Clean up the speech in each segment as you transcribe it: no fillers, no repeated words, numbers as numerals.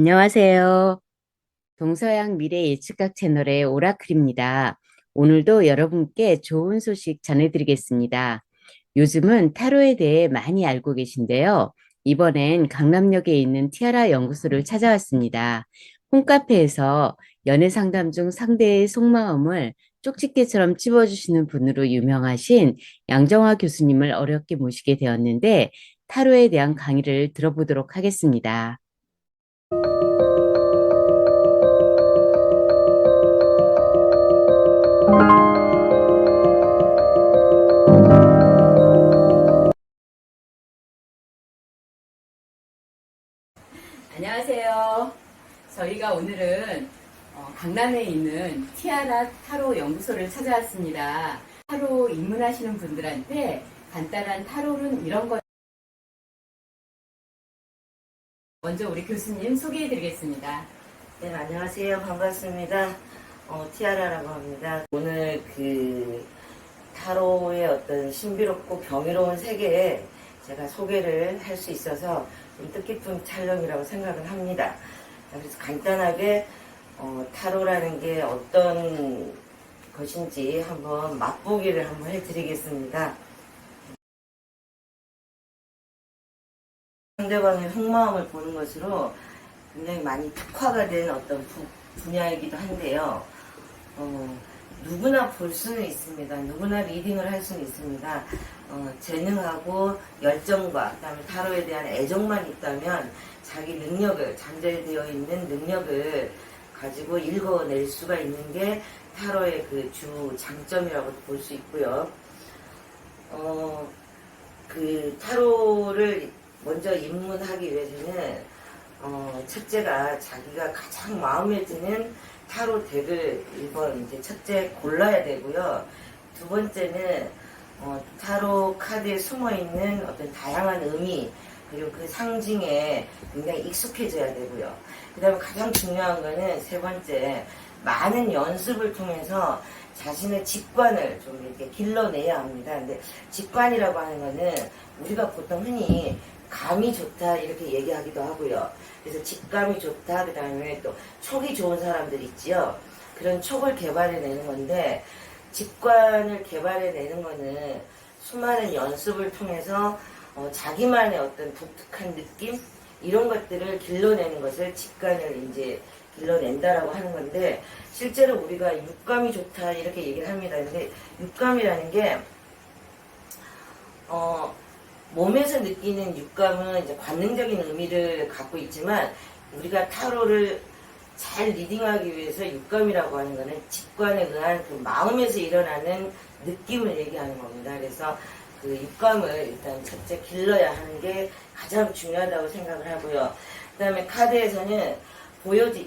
안녕하세요. 동서양 미래 예측학 채널의 오라클입니다. 오늘도 여러분께 좋은 소식 전해드리겠습니다. 요즘은 타로에 대해 많이 알고 계신데요. 이번엔 강남역에 있는 티아라 연구소를 찾아왔습니다. 홈카페에서 연애 상담 중 상대의 속마음을 쪽집게처럼 찝어주시는 분으로 유명하신 양정화 교수님을 어렵게 모시게 되었는데 타로에 대한 강의를 들어보도록 하겠습니다. 안녕하세요. 저희가 오늘은 강남에 있는 티아라 타로 연구소를 찾아왔습니다. 타로 입문하시는 분들한테 간단한 타로는 이런 거 먼저 우리 교수님 소개해 드리겠습니다. 네, 안녕하세요. 반갑습니다. 티아라라고 합니다. 오늘 타로의 어떤 신비롭고 경이로운 세계에 제가 소개를 할 수 있어서 좀 뜻깊은 촬영이라고 생각을 합니다. 그래서 간단하게 타로라는 게 어떤 것인지 한번 맛보기를 한번 해드리겠습니다. 상대방의 속마음을 보는 것으로 굉장히 많이 특화가 된 어떤 분야이기도 한데요. 누구나 볼 수는 있습니다. 누구나 리딩을 할 수는 있습니다. 재능하고 열정과 그다음에 타로에 대한 애정만 있다면 자기 능력을, 잠재되어 있는 능력을 가지고 읽어낼 수가 있는 게 타로의 그 주 장점이라고 볼 수 있고요. 타로를 먼저 입문하기 위해서는 첫째가 자기가 가장 마음에 드는 타로 덱을 1번 이제 첫째 골라야 되고요. 두 번째는 타로 카드에 숨어있는 어떤 다양한 의미 그리고 그 상징에 굉장히 익숙해져야 되고요. 그 다음에 가장 중요한 거는 세 번째, 많은 연습을 통해서 자신의 직관을 좀 이렇게 길러내야 합니다. 근데 직관이라고 하는 거는 우리가 보통 흔히 감이 좋다 이렇게 얘기하기도 하고요. 그래서 직감이 좋다, 그 다음에 또 촉이 좋은 사람들 있지요. 그런 촉을 개발해내는 건데, 직관을 개발해내는 거는 수많은 연습을 통해서 자기만의 어떤 독특한 느낌 이런 것들을 길러내는 것을 직관을 이제 길러낸다라고 하는 건데, 실제로 우리가 육감이 좋다 이렇게 얘기를 합니다. 근데 육감이라는 게 몸에서 느끼는 육감은 이제 관능적인 의미를 갖고 있지만, 우리가 타로를 잘 리딩하기 위해서 육감이라고 하는 것은 직관에 의한 그 마음에서 일어나는 느낌을 얘기하는 겁니다. 그래서 그 육감을 일단 첫째 길러야 하는 게 가장 중요하다고 생각을 하고요. 그 다음에 카드에서는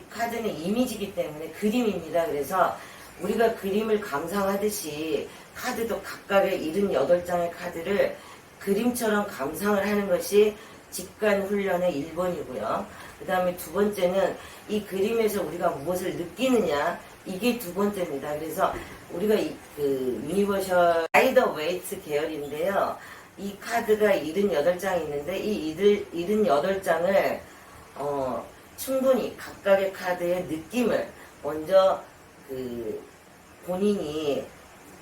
카드는 이미지이기 때문에 그림입니다. 그래서 우리가 그림을 감상하듯이 카드도 각각의 78장의 카드를 그림처럼 감상을 하는 것이 직관 훈련의 1번이고요. 그 다음에 두 번째는 이 그림에서 우리가 무엇을 느끼느냐, 이게 두 번째입니다. 그래서 우리가 유니버셜 라이더 웨이트 계열인데요. 이 카드가 78장이 있는데 이 78장을 충분히 각각의 카드의 느낌을 먼저 본인이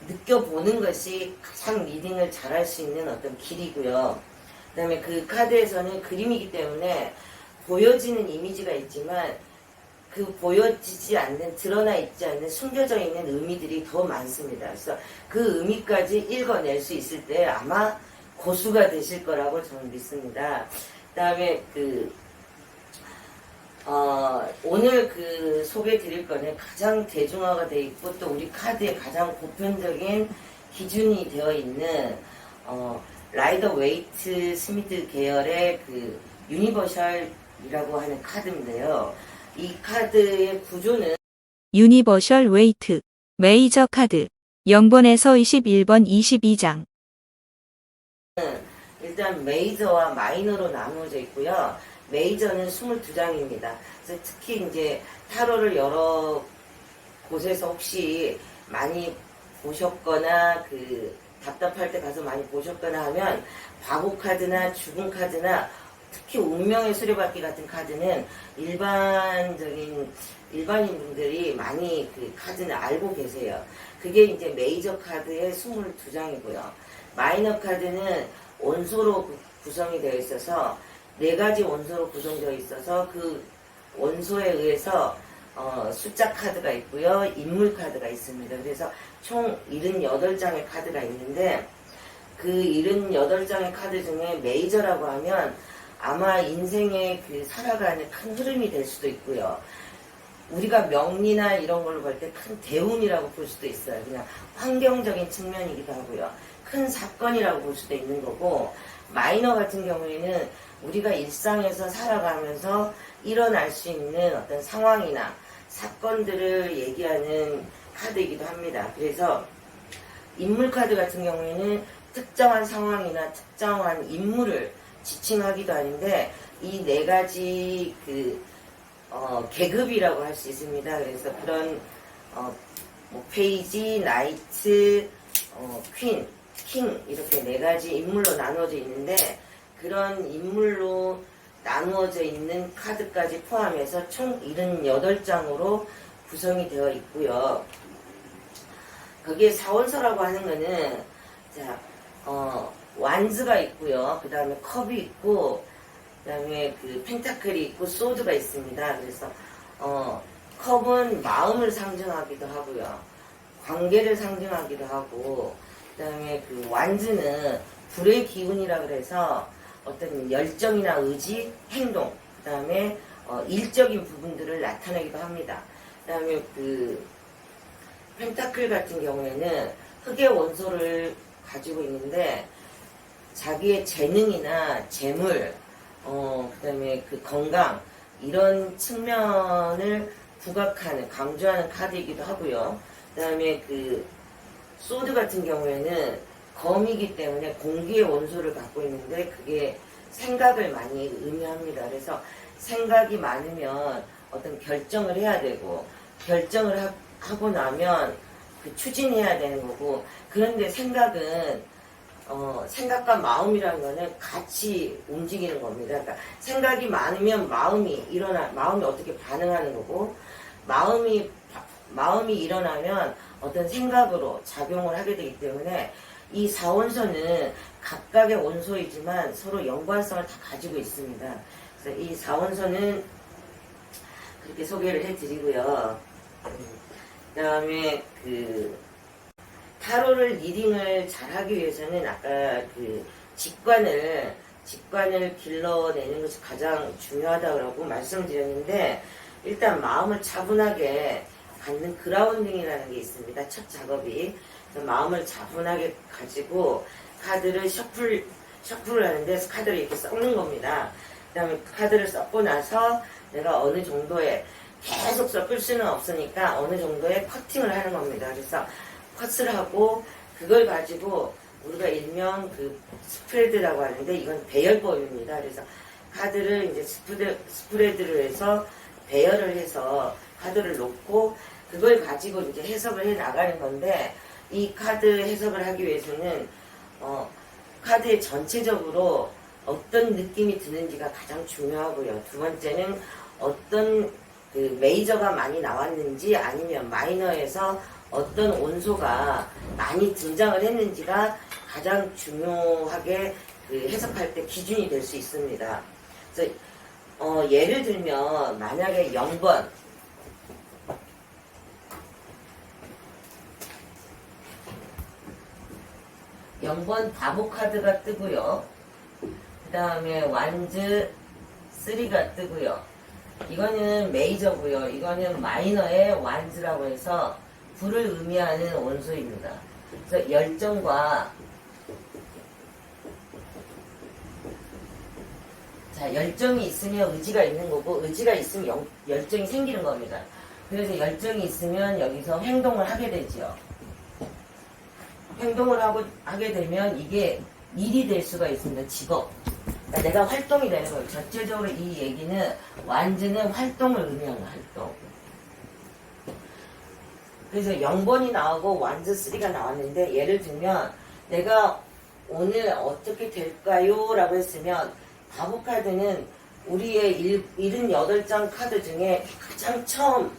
느껴보는 것이 가장 리딩을 잘할 수 있는 어떤 길이고요. 그 다음에 그 카드에서는 그림이기 때문에 보여지는 이미지가 있지만 그 보여지지 않는, 드러나 있지 않는 숨겨져 있는 의미들이 더 많습니다. 그래서 그 의미까지 읽어낼 수 있을 때 아마 고수가 되실 거라고 저는 믿습니다. 그 다음에 오늘 소개해 드릴 거는 가장 대중화가 되어 있고 또 우리 카드에 가장 보편적인 기준이 되어 있는 라이더 웨이트 스미드 계열의 유니버셜이라고 하는 카드인데요. 이 카드의 구조는 유니버셜 웨이트 메이저 카드 0번에서 21번 22장. 일단 메이저와 마이너로 나누어져 있고요. 메이저는 22장입니다. 그래서 특히 이제 타로를 여러 곳에서 혹시 많이 보셨거나 답답할 때 가서 많이 보셨거나 하면 바보 카드나 죽은 카드나 특히 운명의 수레바퀴 같은 카드는 일반인 분들이 많이 그 카드는 알고 계세요. 그게 이제 메이저 카드의 22장이고요. 마이너 카드는 원소로 구성이 되어 있어서 4가지 원소로 구성되어 있어서 그 원소에 의해서 숫자 카드가 있고요. 인물 카드가 있습니다. 그래서 총 78장의 카드가 있는데 그 78장의 카드 중에 메이저라고 하면 아마 인생의 그 살아가는 큰 흐름이 될 수도 있고요. 우리가 명리나 이런 걸로 볼 때 큰 대운이라고 볼 수도 있어요. 그냥 환경적인 측면이기도 하고요. 큰 사건이라고 볼 수도 있는 거고, 마이너 같은 경우에는 우리가 일상에서 살아가면서 일어날 수 있는 어떤 상황이나 사건들을 얘기하는 카드이기도 합니다. 그래서 인물 카드 같은 경우에는 특정한 상황이나 특정한 인물을 지칭하기도 하는데, 이 4가지 계급이라고 할 수 있습니다. 그래서 그런 뭐 페이지, 나이트, 퀸, 킹 이렇게 4가지 인물로 나누어져 있는데, 그런 인물로 나누어져 있는 카드까지 포함해서 총 78장으로 구성이 되어 있고요. 거기에 사원서라고 하는 거는 완즈가 있고요. 그 다음에 컵이 있고, 그 다음에 그 펜타클이 있고 소드가 있습니다. 그래서 컵은 마음을 상징하기도 하고요. 관계를 상징하기도 하고, 그 다음에 그 완즈는 불의 기운이라 그래서 어떤 열정이나 의지, 행동, 그 다음에 일적인 부분들을 나타내기도 합니다. 그 다음에 그 펜타클 같은 경우에는 흑의 원소를 가지고 있는데, 자기의 재능이나 재물, 그 다음에 그 건강, 이런 측면을 부각하는, 강조하는 카드이기도 하고요. 그 다음에 그 소드 같은 경우에는 검이기 때문에 공기의 원소를 갖고 있는데, 그게 생각을 많이 의미합니다. 그래서 생각이 많으면 어떤 결정을 해야 되고, 결정을 하고 나면 그 추진해야 되는 거고, 그런데 생각은 생각과 마음이라는 거는 같이 움직이는 겁니다. 그러니까 생각이 많으면 마음이 어떻게 반응하는 거고, 마음이 일어나면 어떤 생각으로 작용을 하게 되기 때문에, 이 사원소는 각각의 원소이지만 서로 연관성을 다 가지고 있습니다. 그래서 이 사원소는 그렇게 소개를 해드리고요. 그 다음에 타로를 리딩을 잘 하기 위해서는 아까 그 직관을 길러내는 것이 가장 중요하다고 말씀드렸는데, 일단 마음을 차분하게 갖는 그라운딩이라는 게 있습니다. 첫 작업이. 마음을 차분하게 가지고 카드를 셔플을 하는데, 카드를 이렇게 섞는 겁니다. 그 다음에 카드를 섞고 나서 내가 어느 정도의, 계속 섞을 수는 없으니까 어느 정도의 커팅을 하는 겁니다. 그래서 컷을 하고, 그걸 가지고 우리가 일명 그 스프레드라고 하는데, 이건 배열법입니다. 그래서 카드를 이제 스프레드를 해서 배열을 해서 카드를 놓고, 그걸 가지고 이제 해석을 해 나가는 건데, 이 카드 해석을 하기 위해서는 카드의 전체적으로 어떤 느낌이 드는지가 가장 중요하고요. 두 번째는 어떤 그 메이저가 많이 나왔는지, 아니면 마이너에서 어떤 원소가 많이 등장을 했는지가 가장 중요하게 그 해석할 때 기준이 될 수 있습니다. 그래서 예를 들면 만약에 0번 바보 카드가 뜨고요. 그 다음에 완즈 3가 뜨고요. 이거는 메이저고요. 이거는 마이너의 완즈라고 해서 불을 의미하는 원소입니다. 그래서 열정이 있으면 의지가 있는 거고, 의지가 있으면 열정이 생기는 겁니다. 그래서 열정이 있으면 여기서 행동을 하게 되죠. 행동을 하게 되면 이게 일이 될 수가 있습니다. 직업. 그러니까 내가 활동이 되는 거예요. 전체적으로 이 얘기는, 완즈는 활동을 의미하는 활동. 그래서 0번이 나오고 완즈 3가 나왔는데, 예를 들면 내가 오늘 어떻게 될까요? 라고 했으면 바보 카드는 우리의 78장 카드 중에 가장 처음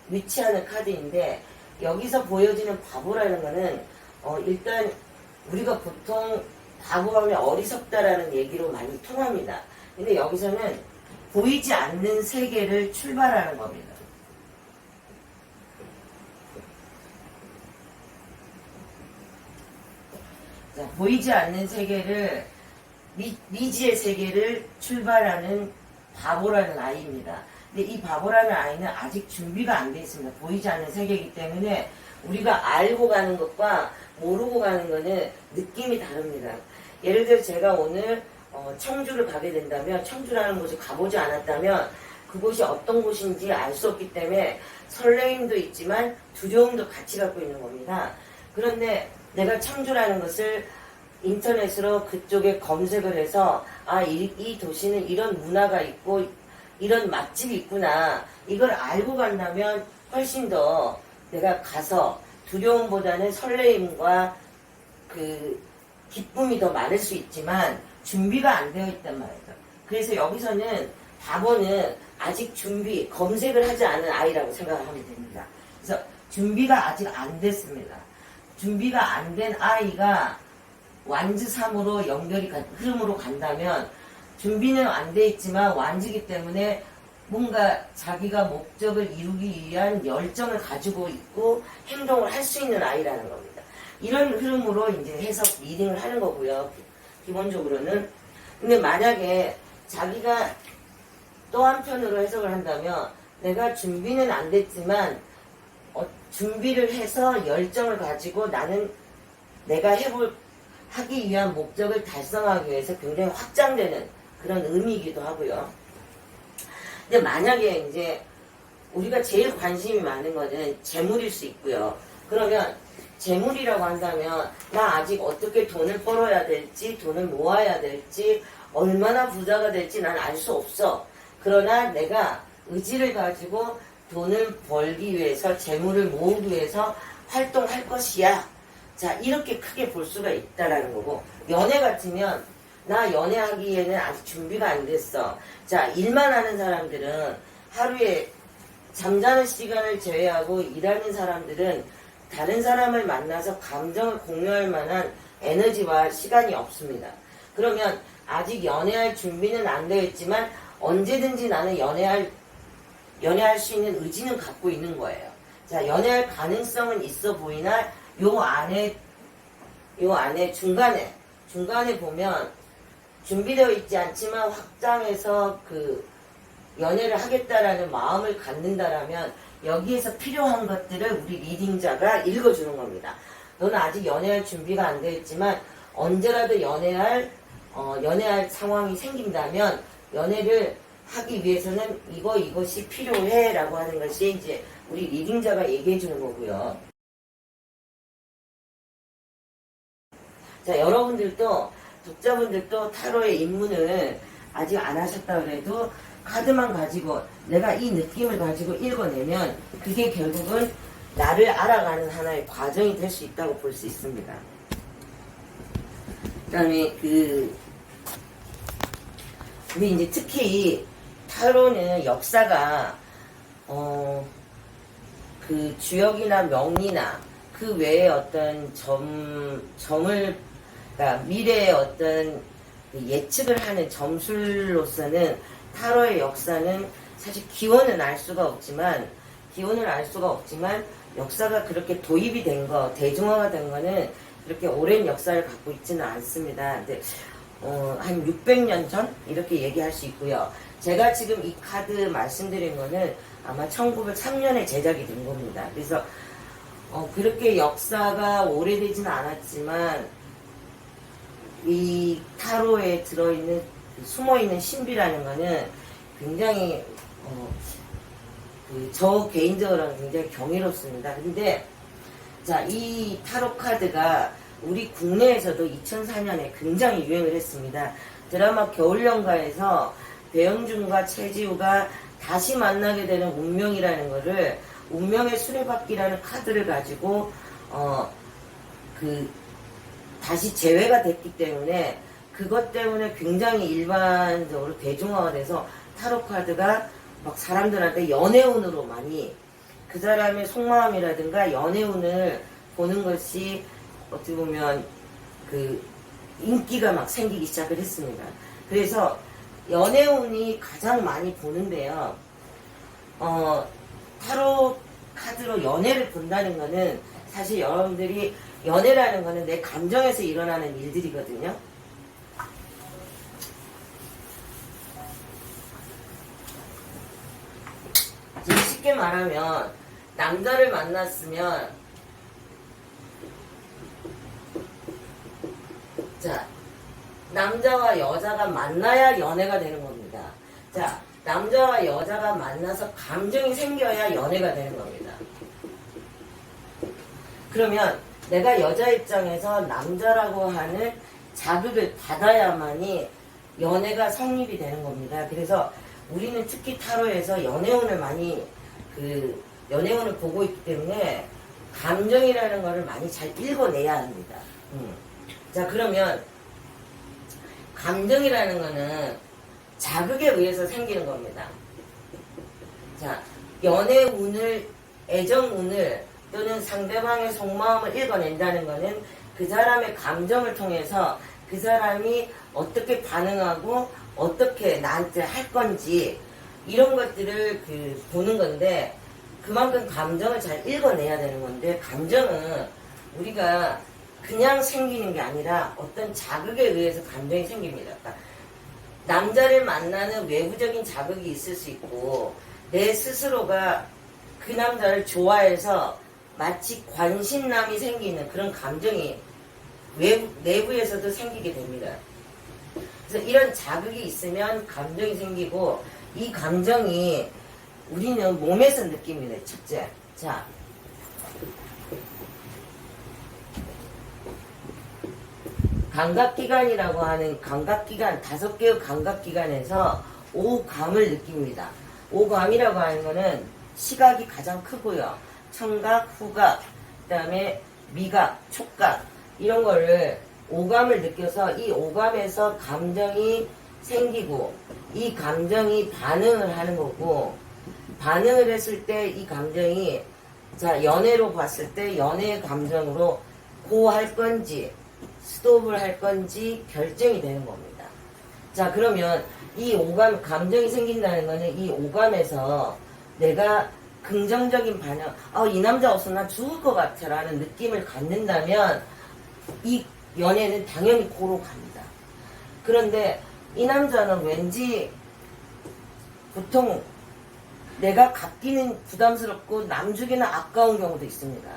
위치하는 카드인데, 여기서 보여지는 바보라는 거는 일단 우리가 보통 바보하면 어리석다라는 얘기로 많이 통합니다. 근데 여기서는 보이지 않는 세계를 출발하는 겁니다. 자, 보이지 않는 세계를, 미지의 세계를 출발하는 바보라는 아이입니다. 근데 이 바보라는 아이는 아직 준비가 안 돼 있습니다. 보이지 않는 세계이기 때문에 우리가 알고 가는 것과 모르고 가는 거는 느낌이 다릅니다. 예를 들어 제가 오늘 청주를 가게 된다면, 청주라는 곳을 가보지 않았다면 그곳이 어떤 곳인지 알 수 없기 때문에 설레임도 있지만 두려움도 같이 갖고 있는 겁니다. 그런데 내가 청주라는 것을 인터넷으로 그쪽에 검색을 해서 이 도시는 이런 문화가 있고 이런 맛집이 있구나, 이걸 알고 간다면 훨씬 더 내가 가서 두려움보다는 설레임과 그 기쁨이 더 많을 수 있지만 준비가 안 되어 있단 말이죠. 그래서 여기서는 바보는 아직 검색을 하지 않은 아이라고 생각을 하면 됩니다. 그래서 준비가 아직 안 됐습니다. 준비가 안 된 아이가 완즈3으로 흐름으로 간다면, 준비는 안 돼 있지만 완즈이기 때문에 뭔가 자기가 목적을 이루기 위한 열정을 가지고 있고 행동을 할 수 있는 아이라는 겁니다. 이런 흐름으로 이제 해석 리딩을 하는 거고요. 기본적으로는. 근데 만약에 자기가 또 한편으로 해석을 한다면, 내가 준비는 안 됐지만 준비를 해서 열정을 가지고 나는 내가 하기 위한 목적을 달성하기 위해서 굉장히 확장되는 그런 의미이기도 하고요. 근데 만약에 이제 우리가 제일 관심이 많은 거는 재물일 수 있고요. 그러면 재물이라고 한다면 나 아직 어떻게 돈을 벌어야 될지, 돈을 모아야 될지, 얼마나 부자가 될지 난 알 수 없어. 그러나 내가 의지를 가지고 돈을 벌기 위해서, 재물을 모으기 위해서 활동할 것이야. 자, 이렇게 크게 볼 수가 있다라는 거고, 연애 같으면 나 연애하기에는 아직 준비가 안 됐어. 자, 일만 하는 사람들은 하루에 잠자는 시간을 제외하고 일하는 사람들은 다른 사람을 만나서 감정을 공유할 만한 에너지와 시간이 없습니다. 그러면 아직 연애할 준비는 안 되어 있지만 언제든지 나는 연애할 수 있는 의지는 갖고 있는 거예요. 자, 연애할 가능성은 있어 보이나 요 안에 중간에 보면 준비되어 있지 않지만 확장해서 연애를 하겠다라는 마음을 갖는다라면 여기에서 필요한 것들을 우리 리딩자가 읽어주는 겁니다. 너는 아직 연애할 준비가 안 되어 있지만 언제라도 연애할 상황이 생긴다면 연애를 하기 위해서는 이것이 필요해 라고 하는 것이 이제 우리 리딩자가 얘기해 주는 거고요. 자, 여러분들도, 독자분들도 타로의 입문을 아직 안 하셨다 그래도 카드만 가지고 내가 이 느낌을 가지고 읽어내면 그게 결국은 나를 알아가는 하나의 과정이 될 수 있다고 볼 수 있습니다. 그 다음에 우리 이제 특히 타로는 역사가 주역이나 명리나 그 외에 어떤 그러니까 미래의 어떤 예측을 하는 점술로서는 타로의 역사는 사실 기원은 알 수가 없지만 역사가 그렇게 도입이 된 거, 대중화가 된 거는 그렇게 오랜 역사를 갖고 있지는 않습니다. 근데 한 600년 전 이렇게 얘기할 수 있고요. 제가 지금 이 카드 말씀드린 거는 아마 1903년에 제작이 된 겁니다. 그래서 그렇게 역사가 오래되지는 않았지만 이 타로에 들어있는 숨어있는 신비라는 거는 굉장히 저 개인적으로는 굉장히 경이롭습니다. 근데 자, 이 타로 카드가 우리 국내에서도 2004년에 굉장히 유행을 했습니다. 드라마 겨울연가에서 배영준과 최지우가 다시 만나게 되는 운명이라는 거를, 운명의 수레바퀴라는 카드를 가지고 다시 재회가 됐기 때문에 그것 때문에 굉장히 일반적으로 대중화돼서 타로 카드가 막 사람들한테 연애운으로 많이 그 사람의 속마음이라든가 연애운을 보는 것이 어떻게 보면 그 인기가 막 생기기 시작을 했습니다. 그래서 연애운이 가장 많이 보는데요. 타로 카드로 연애를 본다는 거는 사실 여러분들이 연애라는 거는 내 감정에서 일어나는 일들이거든요. 지금 쉽게 말하면 남자를 만났으면 자, 남자와 여자가 만나야 연애가 되는 겁니다. 자, 남자와 여자가 만나서 감정이 생겨야 연애가 되는 겁니다. 그러면 내가 여자 입장에서 남자라고 하는 자극을 받아야만이 연애가 성립이 되는 겁니다. 그래서 우리는 특히 타로에서 연애운을 많이 연애운을 보고 있기 때문에 감정이라는 것을 많이 잘 읽어내야 합니다. 자, 그러면 감정이라는 거는 자극에 의해서 생기는 겁니다. 자, 연애운을, 애정운을 또는 상대방의 속마음을 읽어낸다는 것은 그 사람의 감정을 통해서 그 사람이 어떻게 반응하고 어떻게 나한테 할 건지 이런 것들을 보는 건데 그만큼 감정을 잘 읽어내야 되는 건데 감정은 우리가 그냥 생기는 게 아니라 어떤 자극에 의해서 감정이 생깁니다. 그러니까 남자를 만나는 외부적인 자극이 있을 수 있고 내 스스로가 그 남자를 좋아해서 마치 관심남이 생기는 그런 감정이 내부에서도 생기게 됩니다. 그래서 이런 자극이 있으면 감정이 생기고 이 감정이 우리는 몸에서 느낍니다. 첫째. 자, 감각기관이라고 하는 감각기관, 5개의 감각기관에서 오감을 느낍니다. 오감이라고 하는 거는 시각이 가장 크고요. 청각, 후각, 그 다음에 미각, 촉각 이런 거를 오감을 느껴서 이 오감에서 감정이 생기고 이 감정이 반응을 하는 거고 반응을 했을 때 이 감정이 자 연애로 봤을 때 연애의 감정으로 고 할 건지 스톱을 할 건지 결정이 되는 겁니다. 자 그러면 이 오감 감정이 생긴다는 거는 이 오감에서 내가 긍정적인 반응 이 남자 없으면 나 죽을 것 같아 라는 느낌을 갖는다면 이 연애는 당연히 고로 갑니다. 그런데 이 남자는 왠지 보통 내가 갚기는 부담스럽고 남주기는 아까운 경우도 있습니다.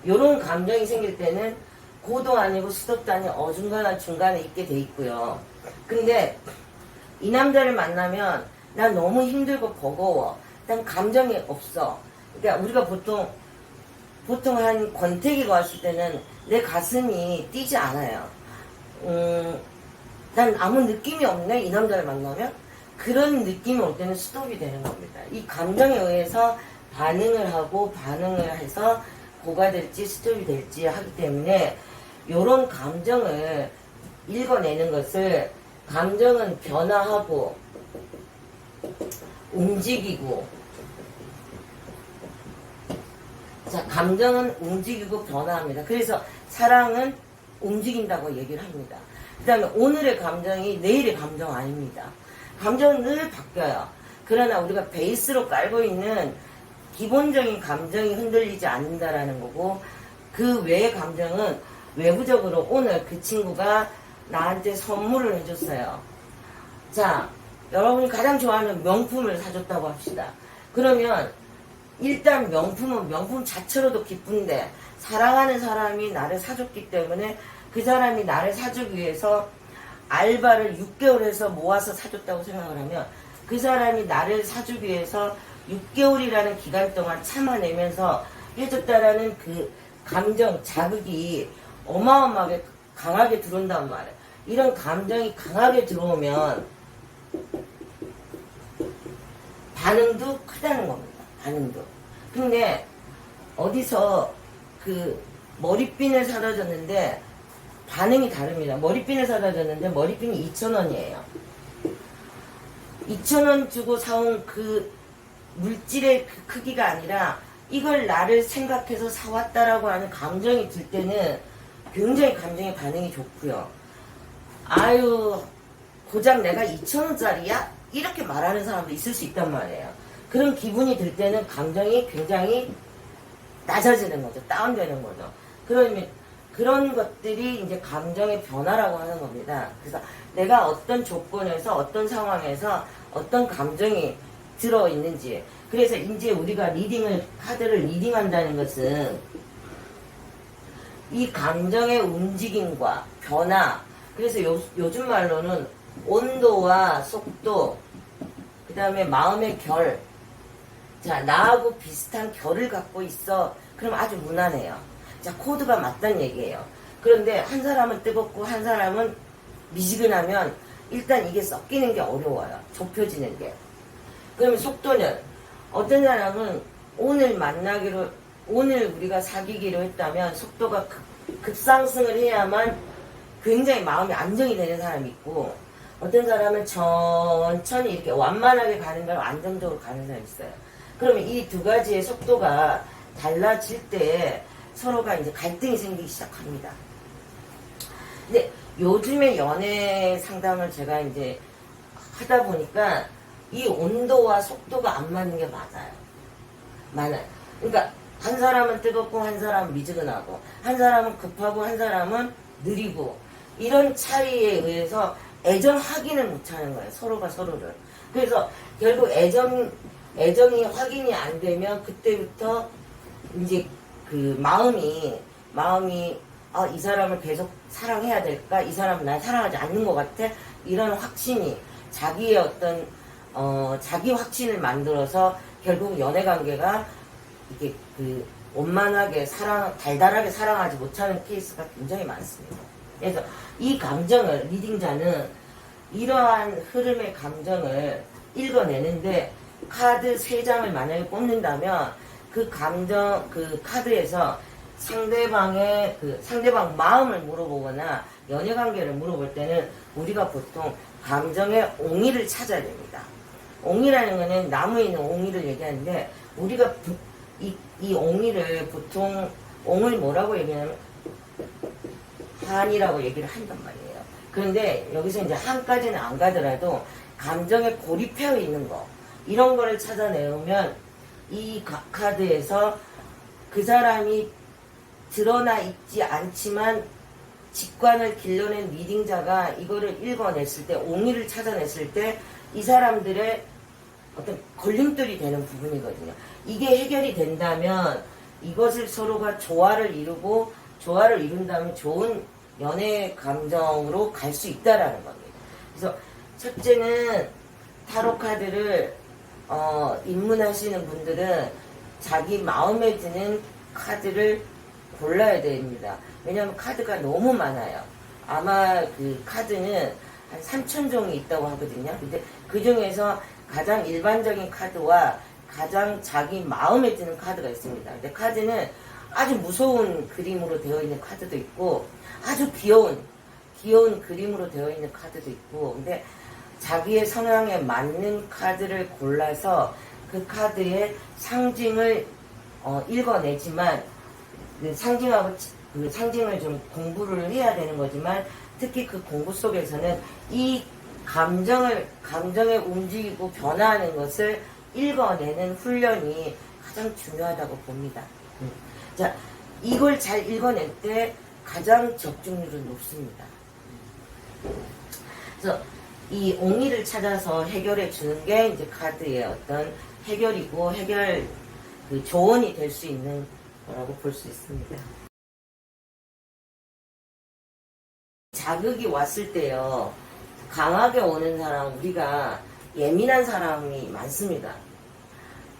이런 감정이 생길 때는 고도 아니고 스톱도 아니고 어중간한 중간에 있게 돼 있고요. 근데 이 남자를 만나면 난 너무 힘들고 버거워. 난 감정이 없어. 그러니까 우리가 보통 한 권태기가 왔을 때는 내 가슴이 뛰지 않아요. 난 아무 느낌이 없네 이 남자를 만나면 그런 느낌이 올 때는 스톱이 되는 겁니다. 이 감정에 의해서 반응을 하고 반응을 해서 고가 될지 스톱이 될지 하기 때문에 이런 감정을 읽어내는 것을 감정은 변화하고 움직이고 자 감정은 움직이고 변화합니다. 그래서 사랑은 움직인다고 얘기를 합니다. 그 다음에 오늘의 감정이 내일의 감정 아닙니다. 감정은 늘 바뀌어요. 그러나 우리가 베이스로 깔고 있는 기본적인 감정이 흔들리지 않는다라는 거고 그 외의 감정은 외부적으로 오늘 그 친구가 나한테 선물을 해줬어요. 자, 여러분이 가장 좋아하는 명품을 사줬다고 합시다. 그러면 일단 명품은 명품 자체로도 기쁜데 사랑하는 사람이 나를 사줬기 때문에 그 사람이 나를 사주기 위해서 알바를 6개월 해서 모아서 사줬다고 생각을 하면 그 사람이 나를 사주기 위해서 6개월이라는 기간 동안 참아내면서 해줬다라는 그 감정, 자극이 어마어마하게 강하게 들어온단 말이에요. 이런 감정이 강하게 들어오면 반응도 크다는 겁니다. 반응도. 근데 어디서 그 머리핀을 사다 줬는데 반응이 다릅니다. 머리핀을 사다 줬는데 머리핀이 2,000원이에요. 2,000원 주고 사온 그 물질의 그 크기가 아니라 이걸 나를 생각해서 사왔다라고 하는 감정이 들 때는 굉장히 감정의 반응이 좋고요. 아유, 고작 내가 2,000원짜리야? 이렇게 말하는 사람도 있을 수 있단 말이에요. 그런 기분이 들 때는 감정이 굉장히 낮아지는 거죠. 다운되는 거죠. 그러면 그런 것들이 이제 감정의 변화라고 하는 겁니다. 그래서 내가 어떤 조건에서 어떤 상황에서 어떤 감정이 들어있는지. 그래서 이제 우리가 카드를 리딩한다는 것은 이 감정의 움직임과 변화, 그래서 요즘 말로는 온도와 속도, 그 다음에 마음의 결, 자, 나하고 비슷한 결을 갖고 있어. 그럼 아주 무난해요. 자, 코드가 맞다는 얘기예요. 그런데 한 사람은 뜨겁고 한 사람은 미지근하면 일단 이게 섞이는 게 어려워요. 좁혀지는 게. 그러면 속도는 어떤 사람은 오늘 우리가 사귀기로 했다면 속도가 급상승을 해야만 굉장히 마음이 안정이 되는 사람이 있고, 어떤 사람은 천천히 이렇게 완만하게 가는 걸 안정적으로 가는 사람이 있어요. 그러면 이 두 가지의 속도가 달라질 때 서로가 이제 갈등이 생기기 시작합니다. 근데 요즘에 연애 상담을 제가 이제 하다 보니까 이 온도와 속도가 안 맞는 게 많아요. 그러니까 한 사람은 뜨겁고 한 사람은 미지근하고, 한 사람은 급하고 한 사람은 느리고, 이런 차이에 의해서 애정 확인을 못하는 거예요. 서로가 서로를. 그래서 결국 애정이 확인이 안 되면 그때부터 이제 그 마음이 이 사람을 계속 사랑해야 될까? 이 사람은 날 사랑하지 않는 것 같아? 이런 확신이 자기의 어떤 자기 확신을 만들어서 결국 연애 관계가 이게 그 원만하게 달달하게 사랑하지 못하는 케이스가 굉장히 많습니다. 그래서 이 감정을 리딩자는 이러한 흐름의 감정을 읽어내는데 카드 3장을 만약에 뽑는다면 그 카드에서 상대방 마음을 물어보거나 연애 관계를 물어볼 때는 우리가 보통 감정의 옹이를 찾아야 됩니다. 옹이라는 거는 나무에 있는 옹이를 얘기하는데, 우리가 이 옹이를 보통 옹을 뭐라고 얘기하냐면 한이라고 얘기를 한단 말이에요. 그런데 여기서 이제 한까지는 안 가더라도 감정에 고립되어 있는 거, 이런 거를 찾아내면 이 카드에서 그 사람이 드러나 있지 않지만 직관을 길러낸 리딩자가 이거를 읽어냈을 때, 옹이를 찾아냈을 때 이 사람들의 어떤 걸림돌이 되는 부분이거든요. 이게 해결이 된다면 이것을 서로가 조화를 이룬다면 좋은 연애 감정으로 갈 수 있다라는 겁니다. 그래서 첫째는 타로 카드를 입문하시는 분들은 자기 마음에 드는 카드를 골라야 됩니다. 왜냐하면 카드가 너무 많아요. 아마 그 카드는 한 3,000종이 있다고 하거든요. 근데 그 중에서 가장 일반적인 카드와 가장 자기 마음에 드는 카드가 있습니다. 근데 카드는 아주 무서운 그림으로 되어 있는 카드도 있고, 아주 귀여운 그림으로 되어 있는 카드도 있고, 근데 자기의 성향에 맞는 카드를 골라서 그 카드의 상징을 읽어내지만, 그 상징을 좀 공부를 해야 되는 거지만, 특히 그 공부 속에서는 이 감정을 움직이고 변화하는 것을 읽어내는 훈련이 가장 중요하다고 봅니다. 자, 이걸 잘 읽어낼 때 가장 적중률은 높습니다. 그래서 이 옹이를 찾아서 해결해 주는 게 이제 카드의 어떤 해결이고, 그 조언이 될 수 있는 거라고 볼 수 있습니다. 자극이 왔을 때요, 강하게 오는 사람, 우리가 예민한 사람이 많습니다.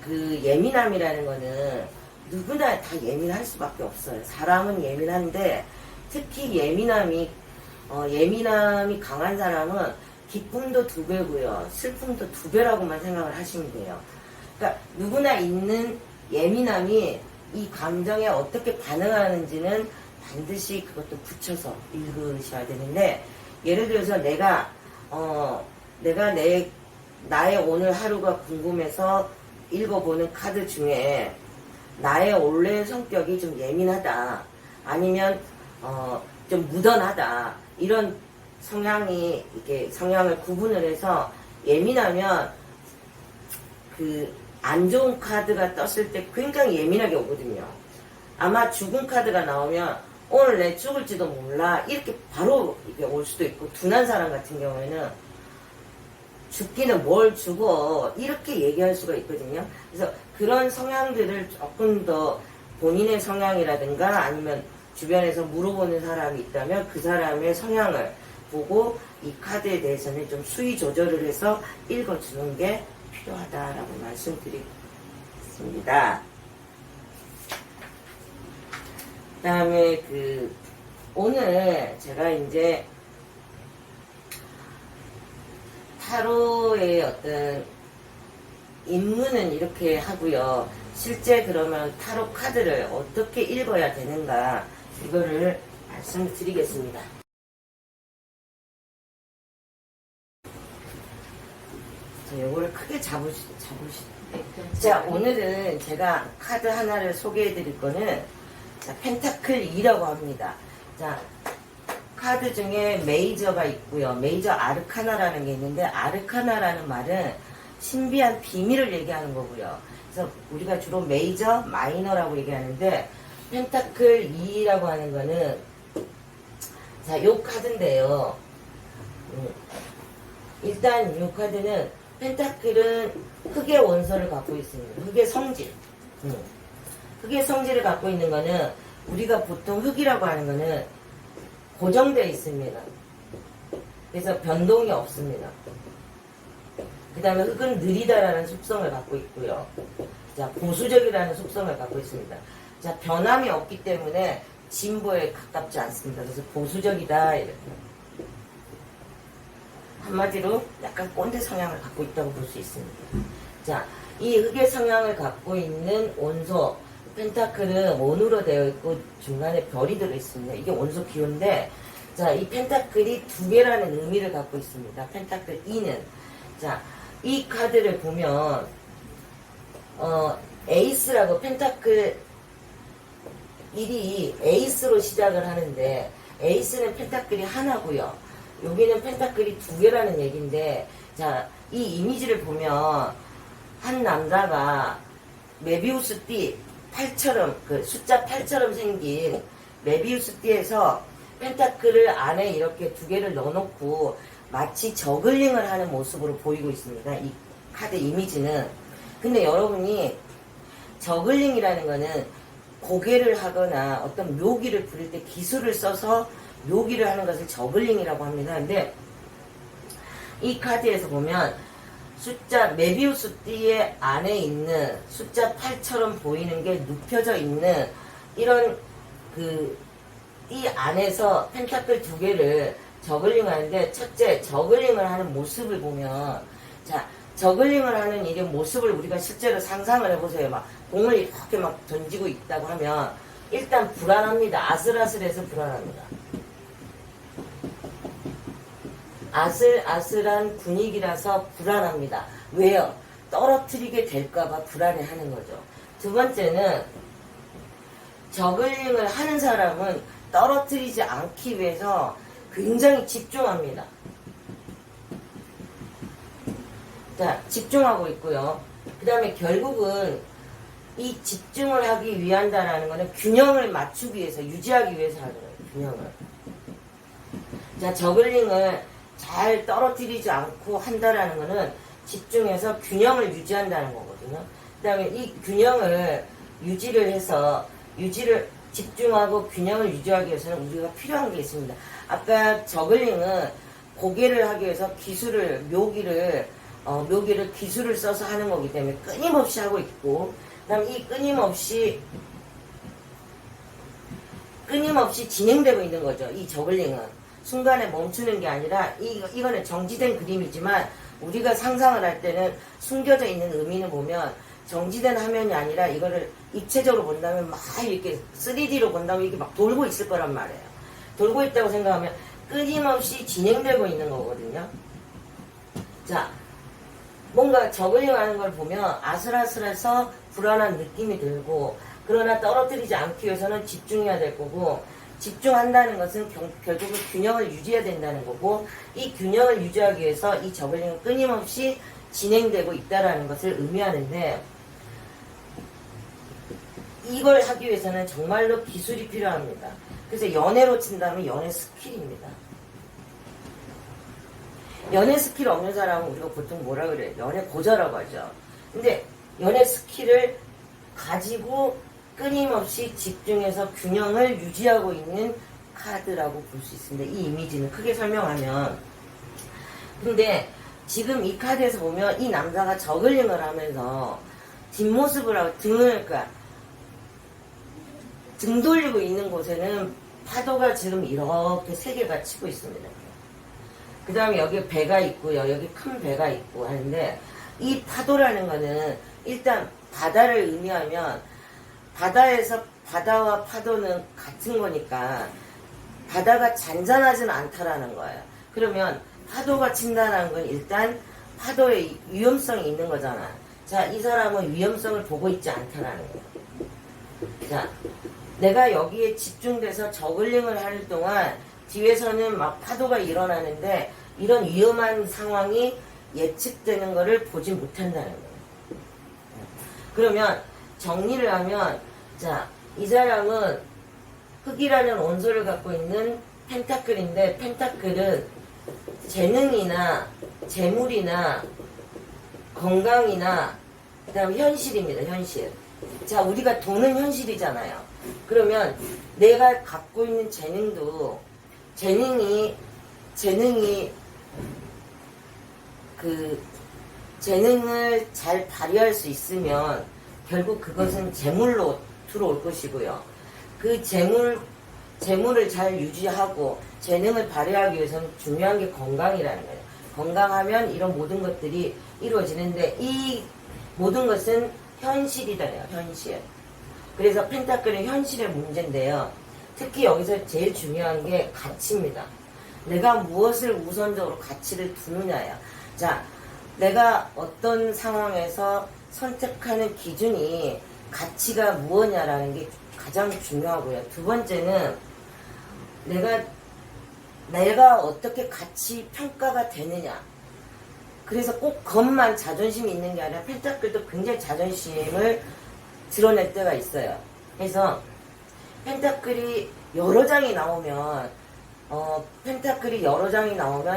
그 예민함이라는 거는 누구나 다 예민할 수밖에 없어요. 사람은 예민한데, 특히 예민함이 강한 사람은 기쁨도 2배고요, 슬픔도 2배라고만 생각을 하시면 돼요. 그러니까 누구나 있는 예민함이 이 감정에 어떻게 반응하는지는 반드시 그것도 붙여서 읽으셔야 되는데, 예를 들어서 내가 나의 오늘 하루가 궁금해서 읽어보는 카드 중에 나의 원래 성격이 좀 예민하다, 아니면 좀 무던하다, 이런 성향이 이렇게 성향을 구분을 해서, 예민하면 그 안 좋은 카드가 떴을 때 굉장히 예민하게 오거든요. 아마 죽은 카드가 나오면 오늘 내 죽을지도 몰라, 이렇게 바로 이렇게 올 수도 있고, 둔한 사람 같은 경우에는 죽기는 뭘 죽어, 이렇게 얘기할 수가 있거든요. 그래서 그런 성향들을 조금 더 본인의 성향이라든가 아니면 주변에서 물어보는 사람이 있다면 그 사람의 성향을 보고 이 카드에 대해서는 좀 수위 조절을 해서 읽어주는 게 필요하다라고 말씀드리겠습니다. 그 다음에 오늘 제가 이제 타로의 어떤 입문은 이렇게 하고요. 실제 그러면 타로 카드를 어떻게 읽어야 되는가, 이거를 말씀드리겠습니다. 요거를 크게 잡으시죠. 자, 오늘은 제가 카드 하나를 소개해 드릴 거는, 자, 펜타클 2라고 합니다. 자, 카드 중에 메이저가 있고요. 메이저 아르카나라는 게 있는데, 아르카나라는 말은 신비한 비밀을 얘기하는 거고요. 그래서 우리가 주로 메이저, 마이너라고 얘기하는데, 펜타클 2라고 하는 거는, 자, 요 카드인데요. 일단 요 카드는, 펜타클은 흙의 원소를 갖고 있습니다. 흙의 성질. 흙의 성질을 갖고 있는 거는, 우리가 보통 흙이라고 하는 거는 고정되어 있습니다. 그래서 변동이 없습니다. 그 다음에 흙은 느리다라는 속성을 갖고 있고요. 자, 보수적이라는 속성을 갖고 있습니다. 자, 변함이 없기 때문에 진보에 가깝지 않습니다. 그래서 보수적이다, 이렇게. 한마디로 약간 꼰대 성향을 갖고 있다고 볼 수 있습니다. 자, 이 흙의 성향을 갖고 있는 원소, 펜타클은 원으로 되어 있고 중간에 별이 들어있습니다. 이게 원소 기호인데, 자, 이 펜타클이 두 개라는 의미를 갖고 있습니다. 펜타클 2는. 자, 이 카드를 보면, 에이스라고, 펜타클 1이 에이스로 시작을 하는데, 에이스는 펜타클이 하나고요. 여기는 펜타클이 두 개라는 얘기인데, 자, 이 이미지를 보면 한 남자가 메비우스 띠 8처럼, 그 숫자 8처럼 생긴 메비우스 띠에서 펜타클을 안에 이렇게 두 개를 넣어놓고 마치 저글링을 하는 모습으로 보이고 있습니다. 이 카드 이미지는. 근데 여러분이 저글링이라는 거는 고개를 하거나 어떤 묘기를 부릴 때 기술을 써서 묘기를 하는 것을 저글링이라고 합니다. 근데 이 카드에서 보면 숫자 메비우스 띠의 안에 있는 숫자 8처럼 보이는 게 눕혀져 있는 이런 띠 안에서 펜타클 두 개를 저글링 하는데, 첫째 저글링을 하는 모습을 보면, 자, 저글링을 하는 이 모습을 우리가 실제로 상상을 해보세요. 막 공을 이렇게 막 던지고 있다고 하면 일단 불안합니다. 아슬아슬해서 불안합니다. 아슬아슬한 분위기라서 불안합니다. 왜요? 떨어뜨리게 될까봐 불안해하는 거죠. 두 번째는 저글링을 하는 사람은 떨어뜨리지 않기 위해서 굉장히 집중합니다. 자, 집중하고 있고요. 그 다음에 결국은 이 집중을 하기 위한다라는 거는 균형을 맞추기 위해서, 유지하기 위해서 하는 거예요. 균형을. 자, 저글링을 잘 떨어뜨리지 않고 한다라는 거는 집중해서 균형을 유지한다는 거거든요. 그 다음에 이 균형을 집중하고 균형을 유지하기 위해서는 우리가 필요한 게 있습니다. 아까 저글링은 고개를 하기 위해서 묘기를 기술을 써서 하는 거기 때문에 끊임없이 하고 있고, 그 다음에 이 끊임없이 진행되고 있는 거죠. 이 저글링은. 순간에 멈추는 게 아니라, 이거는 정지된 그림이지만, 우리가 상상을 할 때는 숨겨져 있는 의미는 보면, 정지된 화면이 아니라 이거를 입체적으로 본다면 막 이렇게 3D로 본다면 이게 막 돌고 있을 거란 말이에요. 돌고 있다고 생각하면 끊임없이 진행되고 있는 거거든요. 자, 뭔가 저글링 하는 걸 보면 아슬아슬해서 불안한 느낌이 들고, 그러나 떨어뜨리지 않기 위해서는 집중해야 될 거고, 집중한다는 것은 결국은 균형을 유지해야 된다는 거고, 이 균형을 유지하기 위해서 이 저글링은 끊임없이 진행되고 있다는 것을 의미하는데, 이걸 하기 위해서는 정말로 기술이 필요합니다. 그래서 연애로 친다면 연애 스킬입니다. 연애 스킬 없는 사람은 우리가 보통 뭐라 그래요? 연애 고자라고 하죠. 근데 연애 스킬을 가지고 끊임없이 집중해서 균형을 유지하고 있는 카드라고 볼 수 있습니다. 이 이미지는 크게 설명하면. 근데 지금 이 카드에서 보면 이 남자가 저글링을 하면서 뒷모습을 하고 그러니까 등 돌리고 있는 곳에는 파도가 지금 이렇게 세 개가 치고 있습니다. 그 다음에 여기 배가 있고요. 여기 큰 배가 있고 하는데, 이 파도라는 거는 일단 바다를 의미하면, 바다에서 바다와 파도는 같은 거니까 바다가 잔잔하지는 않다라는 거예요. 그러면 파도가 친다는 건 일단 파도의 위험성이 있는 거잖아. 자, 이 사람은 위험성을 보고 있지 않다라는 거예요. 자, 내가 여기에 집중돼서 저글링을 할 동안 뒤에서는 막 파도가 일어나는데 이런 위험한 상황이 예측되는 것을 보지 못한다는 거예요. 그러면 정리를 하면, 자, 이 사람은 흑이라는 원소를 갖고 있는 펜타클인데, 펜타클은 재능이나 재물이나 건강이나 그 다음 현실입니다. 현실. 자, 우리가 돈은 현실이잖아요. 그러면 내가 갖고 있는 재능도 재능이 그 재능을 잘 발휘할 수 있으면 결국 그것은 재물로 들어올 것이고요. 그 재물을 잘 유지하고 재능을 발휘하기 위해서는 중요한 게 건강이라는 거예요. 건강하면 이런 모든 것들이 이루어지는데, 이 모든 것은 현실이잖아요. 현실. 그래서 펜타클은 현실의 문제인데요. 특히 여기서 제일 중요한 게 가치입니다. 내가 무엇을 우선적으로 가치를 두느냐야. 자, 내가 어떤 상황에서 선택하는 기준이 가치가 무엇냐라는 게 가장 중요하고요. 두 번째는 내가 어떻게 가치 평가가 되느냐. 그래서 꼭 겉만 자존심이 있는 게 아니라 펜타클도 굉장히 자존심을 드러낼 때가 있어요. 그래서 펜타클이 여러 장이 나오면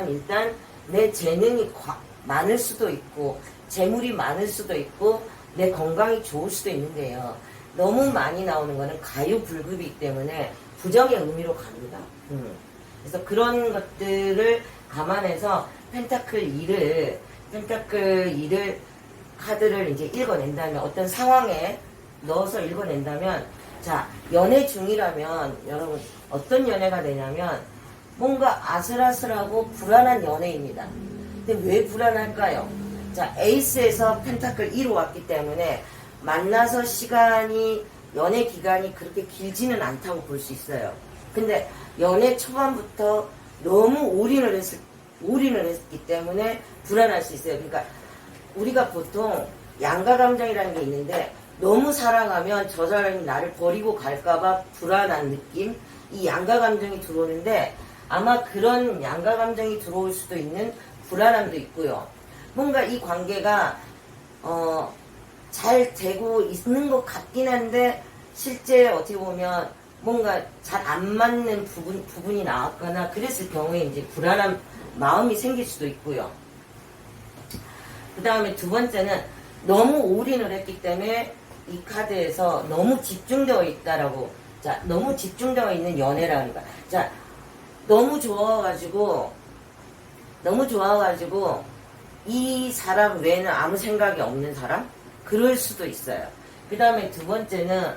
일단 내 재능이 많을 수도 있고 재물이 많을 수도 있고 내 건강이 좋을 수도 있는데요. 너무 많이 나오는 거는 가유불급이기 때문에 부정의 의미로 갑니다. 그래서 그런 것들을 감안해서 펜타클 2를 카드를 이제 읽어낸다면, 어떤 상황에 넣어서 읽어낸다면, 자, 연애 중이라면 여러분 어떤 연애가 되냐면 뭔가 아슬아슬하고 불안한 연애입니다. 근데 왜 불안할까요? 자, 에이스에서 펜타클 2로 왔기 때문에 만나서 연애 기간이 그렇게 길지는 않다고 볼 수 있어요. 근데 연애 초반부터 너무 올인을 했기 때문에 불안할 수 있어요. 그러니까 우리가 보통 양가 감정이라는 게 있는데, 너무 사랑하면 저 사람이 나를 버리고 갈까봐 불안한 느낌, 이 양가 감정이 들어오는데, 아마 그런 양가 감정이 들어올 수도 있는 불안함도 있고요. 뭔가 이 관계가 잘 되고 있는 것 같긴 한데 실제 어떻게 보면 뭔가 잘 안 맞는 부분이 나왔거나 그랬을 경우에 이제 불안한 마음이 생길 수도 있고요. 그 다음에 두 번째는 너무 올인을 했기 때문에 이 카드에서 너무 집중되어 있다라고. 자, 너무 집중되어 있는 연애라는 거야. 자, 너무 좋아가지고 이 사람 외에는 아무 생각이 없는 사람? 그럴 수도 있어요. 그 다음에 두 번째는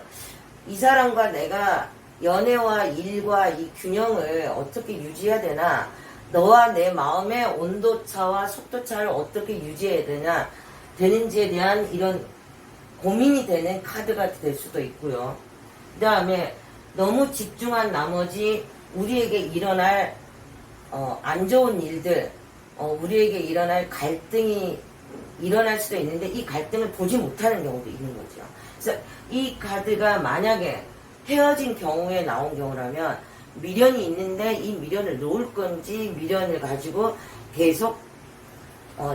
이 사람과 내가 연애와 일과 이 균형을 어떻게 유지해야 되나, 너와 내 마음의 온도차와 속도차를 어떻게 유지해야 되는지에 대한 이런 고민이 되는 카드가 될 수도 있고요. 그 다음에 너무 집중한 나머지 우리에게 일어날 안 좋은 일들, 우리에게 일어날 갈등이 일어날 수도 있는데 이 갈등을 보지 못하는 경우도 있는 거죠. 그래서 이 카드가 만약에 헤어진 경우에 나온 경우라면 미련이 있는데 이 미련을 놓을 건지 미련을 가지고 계속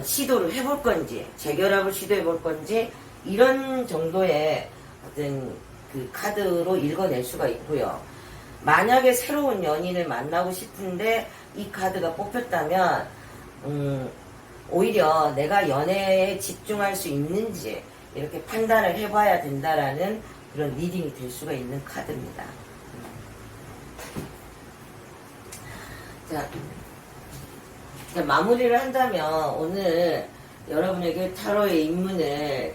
시도를 해볼 건지 재결합을 시도해 볼 건지 이런 정도의 어떤 그 카드로 읽어낼 수가 있고요. 만약에 새로운 연인을 만나고 싶은데 이 카드가 뽑혔다면 오히려 내가 연애에 집중할 수 있는지 이렇게 판단을 해봐야 된다라는 그런 리딩이 될 수가 있는 카드입니다. 자, 마무리를 한다면 오늘 여러분에게 타로의 입문을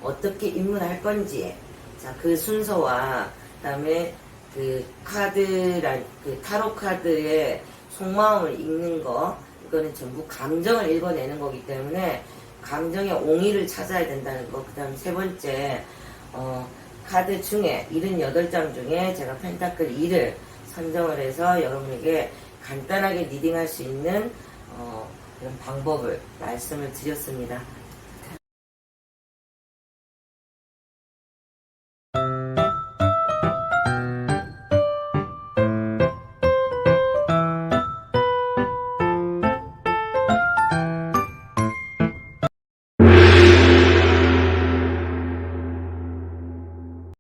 어떻게 입문할 건지, 자, 그 순서와 그다음에 그 타로 카드의 속마음을 읽는 거, 이거는 전부 감정을 읽어내는 거기 때문에 감정의 옹의를 찾아야 된다는 거. 그다음 세 번째, 카드 중에 78장 중에 제가 펜타클 2를 선정을 해서 여러분에게 간단하게 리딩할 수 있는 그런 방법을 말씀을 드렸습니다.